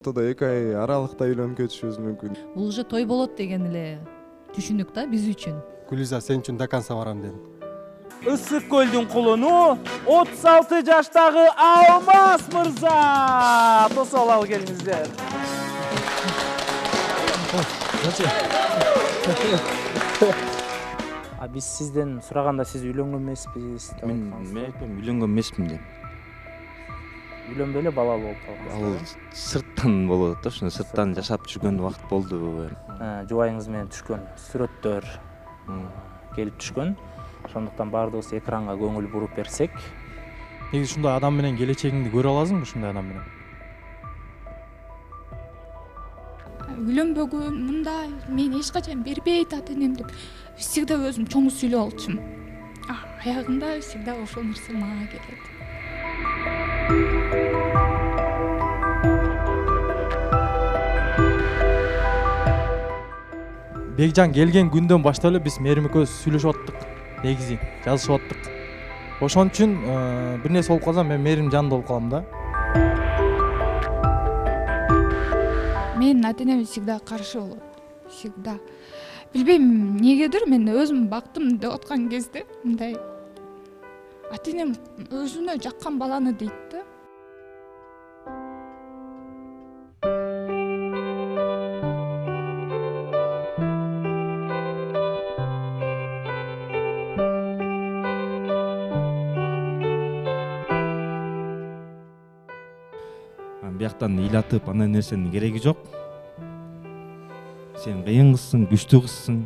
Да 2 ай аралыкта үйлөнүп кетишибиз мүмкүн. Бул уже той болот деген эле түшүнүк да биз үчүн. Гүлиза, сен үчүн до конца барам дедим. Ысык көлдүн кулуну 36 жаштагы Алмаз мырза. Тосуп алалы келиңиздер. Биз сизден сураганда сиз үйлөнгөн эмеспиз деп Мен айтпайм, үйлөнгөн эмесмин деп. Үйлөнбөй эле балалуу болуп калгансыз. Ал сырттан болот да, ошондо сырттан жашап жүргөн убакыт болду. Жубайыңыз менен түшкөн сүрөттөр келип түшкөн. Ошондуктан баардыгыбыз экранга көңүл буруп берсек. Негизи ушундай адам менен келечегиңди көрө аласыңбы ушундай адам менен? Үйлөнбөгөн мындай мен эч качан бербейт ата энем деп всегда өзүм чоң сүйлөп алчумун. Аягында всегда ошол нерсе мага келет. Бекжан келген күндөн баштап эле биз Мээрим экөөбүз сүйлөшүп аттык. Негизи жазышып аттык. Ошон үчүн бир нерсе болуп калса мен Мээрим жанында болуп калам да. Менин ата энем всегда каршы болот. Всегда. Билбейм эмнегедир мен өзүм бактым деп аткан кезде мындай ата энем өзүнө жаккан баланы дейт да. Бияктан ыйлатып андай нерсенин кереги жок. Сен кыйын кызсың, күчтүү кызсың.